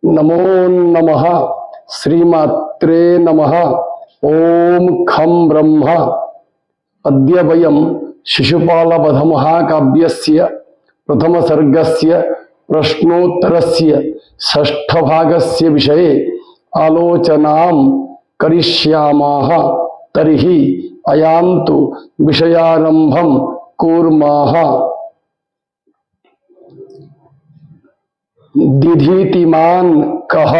नमो नमः श्रीमात्रे नमः। ओम खं ब्रह्म। अद्य वयं शिशुपालवधमहाकाव्यस्य प्रथमसर्गस्य प्रश्नोत्तरस्य षष्ठभागस्य विषये आलोचनां करिष्यामः। तर्हि अयान्तु विषयारम्भं कुर्मः। दिधीतिमान कः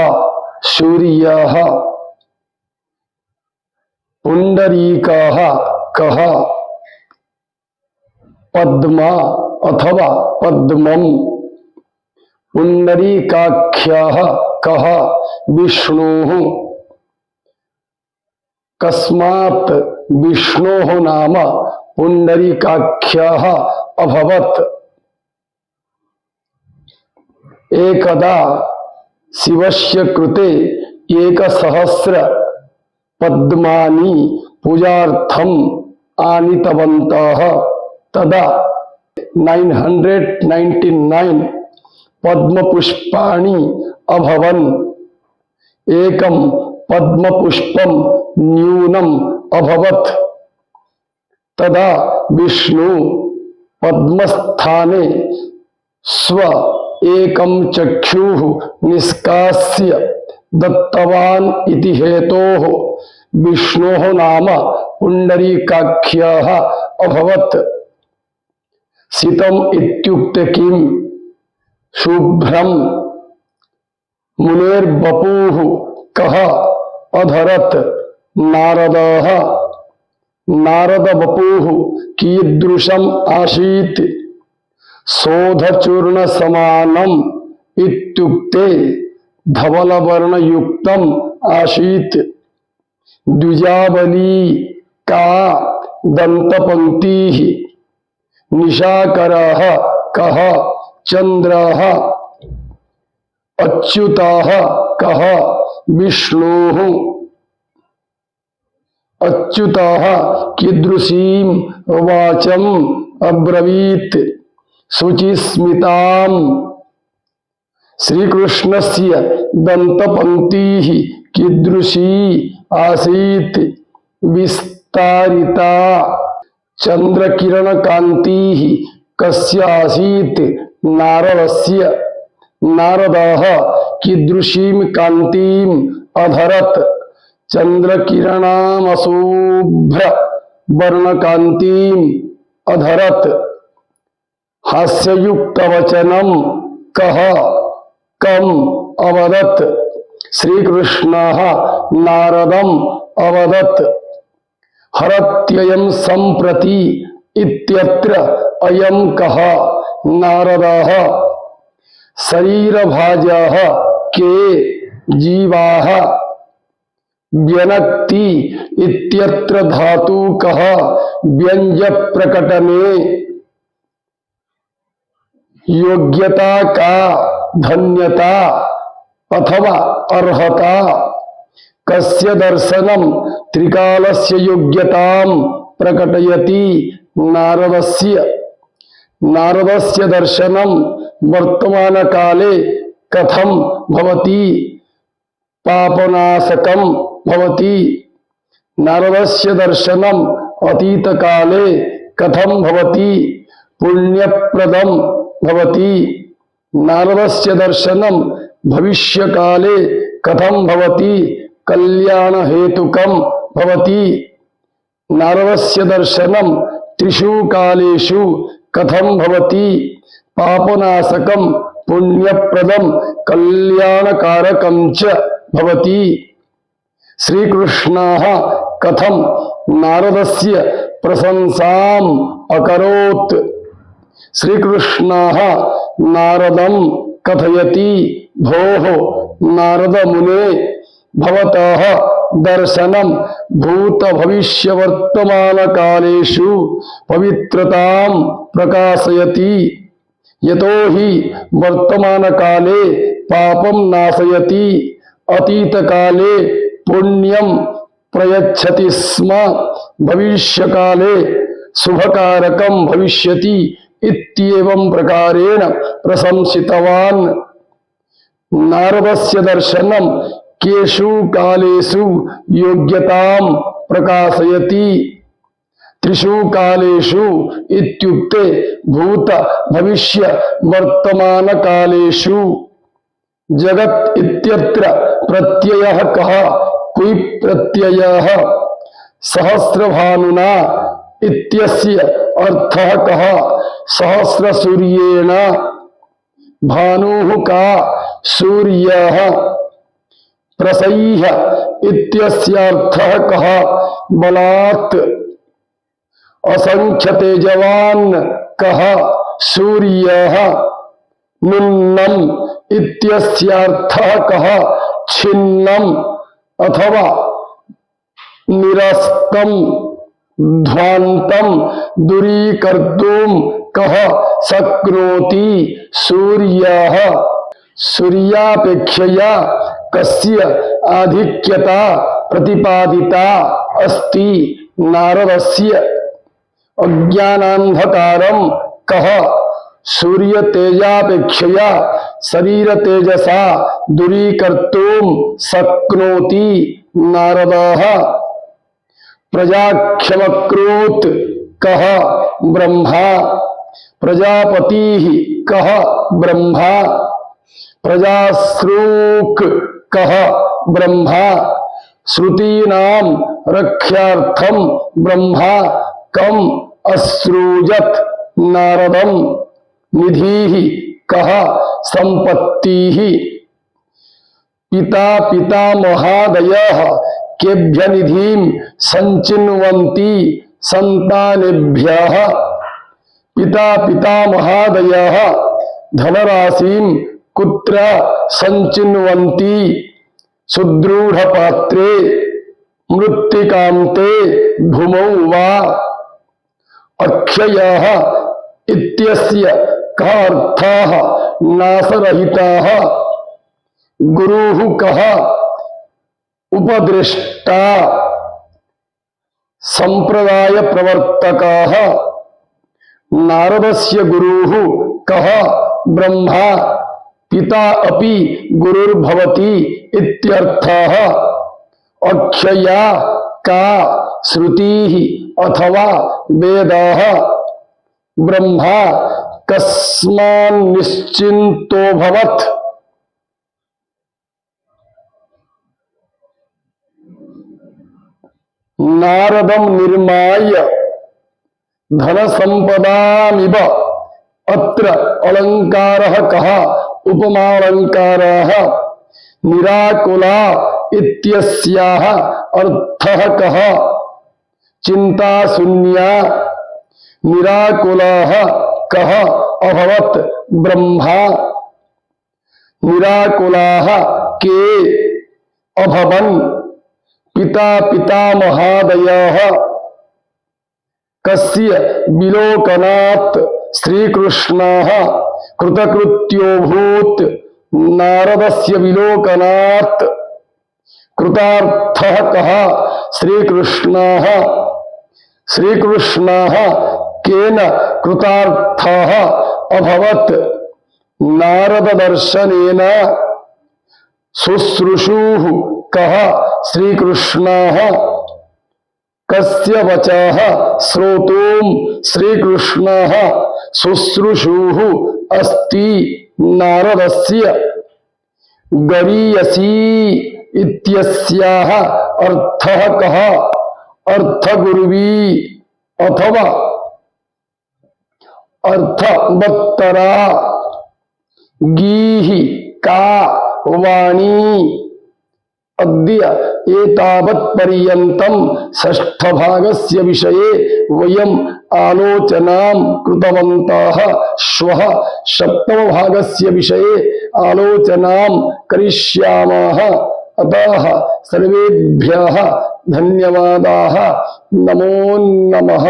सूर्यः, पुंडरीकः कः, पद्म अथवा पद्मम्, पुंडरीकाख्यः कः विष्णुः, कस्मात् विष्णोः नाम पुंडरीकाख्यः अभवत्। एकदा शिवस्य कृते 1,000 पद्मानि पूजार्थम् आनीतवन्तः। तदा 999 पद्मपुष्पाणि अभवन्। एकं पद्मपुष्पं न्यूनम् अभवत्। तदा विष्णु पद्मस्थाने स्व एकं चक्षुः निष्कास्य दत्तवान् इति हेतोः विष्णोः नाम पुंडरीकाख्यः अभवत्। सितम् इत्युक्ते किम्? शुभ्रं। मुनेर्वपुः कः अधरत्? नारदः। नारदवपुः कीदृशम् आसीत्? शोधचूर्ण समानम् इत्युक्ते धवलवर्णयुक्तम् आसीत्। द्विजावली का दन्तपङ्क्तिः। निशाकरः कः? चन्द्रः। अच्युतः कः? विष्णुः। अच्युतः कीदृशीं वाचम् अब्रवीत्? शुचिस्मिताम्। श्रीकृष्णस्य दन्तपङ्क्तिः कीदृशी आसीत्? विस्तारिता। चन्द्रकिरणकान्तिः कस्य आसीत्? नारदस्य। नारदः कीदृशीं कान्तिम् अधरत्? चन्द्रकिरणामशुभ्र वर्णकान्तिम् अधरत्। हास्ययुक्तवचनं कः कम् अवदत्? श्रीकृष्णः नारदम् अवदत्। हरत्ययं सम्प्रति इत्यत्र अयं कः? नारदः। शरीरभाजः के जीवाः? व्यनक्ति इत्यत्र धातु कः? व्यञ्जप्रकटने। योग्यता का धन्यता अथवा अर्हता। कस्य दर्शनं त्रिकालस्य योग्यतां प्रकटयति? नारदस्य। नारदस्य दर्शनं वर्तमानकाले कथं भवति? पापनाशकं भवति। नारदस्य दर्शनं अतीतकाले कथं भवति? पुण्यप्रदं भवति। नारदस्य दर्शनं भविष्यकाले कथं भवति? कल्याणहेतुकं भवति। नारदस्य दर्शनं त्रिषु कालेषु कथं भवति? पापनाशकं पुण्यप्रदं कल्याणकारकं च भवति। श्रीकृष्णः कथं नारदस्य प्रशंसाम् अकरोत्? श्रीकृष्णः नारदं कथयति, भोः नारद मुने, भवतः दर्शनं भूतभविष्यवर्तमानकालेषु पवित्रतां प्रकाशयति। यतो हि वर्तमानकाले पापं नाशयति, अतीतकाले पुण्यं प्रयच्छति स्म, भविष्यकाले शुभकारकं भविष्यति इत्येवं प्रकारेण प्रशंसितवान्। नारदस्य दर्शनम केषु कालेषु योग्यतां प्रकाशयति। त्रिषु कालेषु इत्युक्ते भूत भविष्य वर्तमान कालेषु। जगत इत्यत्र प्रत्ययः कः क्वि प्रत्ययः। सहस्रभानुना इत्यस्य अर्थः कः सहस्रसूर्येण। भानुः का सूर्यः। प्रसह्य इत्यस्यार्थः कः बलात्। असंख्य तेजवान् कः सूर्यः। निम्नम् इत्यस्यार्थः कः छिन्नम् अथवा निरस्तम्। ध्वान्तम् दूरीकर्तुं कः शक्नोति सूर्यः। सूर्यापेक्षया कस्य आधिक्यता प्रतिपादिता अस्ति। नारदस्य। अज्ञानान्धकारं कः सूर्य तेजापेक्षया शरीर तेजसा दूरीकर्तुं शक्नोति नारदः। प्रजाक्षमकृत् कः ब्रह्मा। प्रजापतिः कः ब्रह्मा। प्रजासृक् कः ब्रह्मा। श्रुतीनां रक्षार्थं ब्रह्मा कम् असृजत् नारदम्। निधिः कः संपत्तिः। पिता पितामहादयः केभ्य निधिं संचिन्वन्ति संतानेभ्यः। पिता पितामहादयः धनराशिं कुत्र संचिन्वन्ति। सुदृढपात्रे मृत्तिकान्ते भूमौ वा। अक्षयः इत्यस्य कः अर्थः नाशरहितः। गुरुः कः उपदेष्टा। संप्रदाय प्रवर्तकः। नारदस्य गुरुः कः ब्रह्मा। पिता अपि गुरुर्भवति इत्यर्थः। अक्षया का श्रुतिः अथवा वेदः। ब्रह्मा कस्मान्निश्चिन्तोऽभवत्। नारदं निर्माय धनसंपदामिव। अत्र अलंकारः कः उपमालंकारः। निराकुला इत्यस्याः अर्थः कः चिंता शून्या। निराकुलः कः अभवत् ब्रह्मा। निराकुलाः के अभवन् पिता पितामहादयः। कस्य विलोकनात् श्रीकृष्णः कृतकृत्योऽभूत्। नारदस्य विलोकनात् कृतार्थः कः श्रीकृष्णः। श्रीकृष्णः केन कृतार्थः अभवत्। नारददर्शनेन। शुश्रूषुः कः श्रीकृष्णः। कस्य वचः श्रोतुं श्रीकृष्णः शुश्रूषुः अस्ति। नारदस्य। गरीयसी इत्यस्याः अर्थः कः अर्थगुर्वी अथवा अर्थवत्तरा। गीः का वाणी। अद्य एतावत्पर्यन्तं षष्ठभागस्य विषये वयम् आलोचनां कृतवन्तः। श्वः सप्तमभागस्य विषये आलोचनां करिष्यामः। अतः सर्वेभ्यः धन्यवादाः। नमो नमः।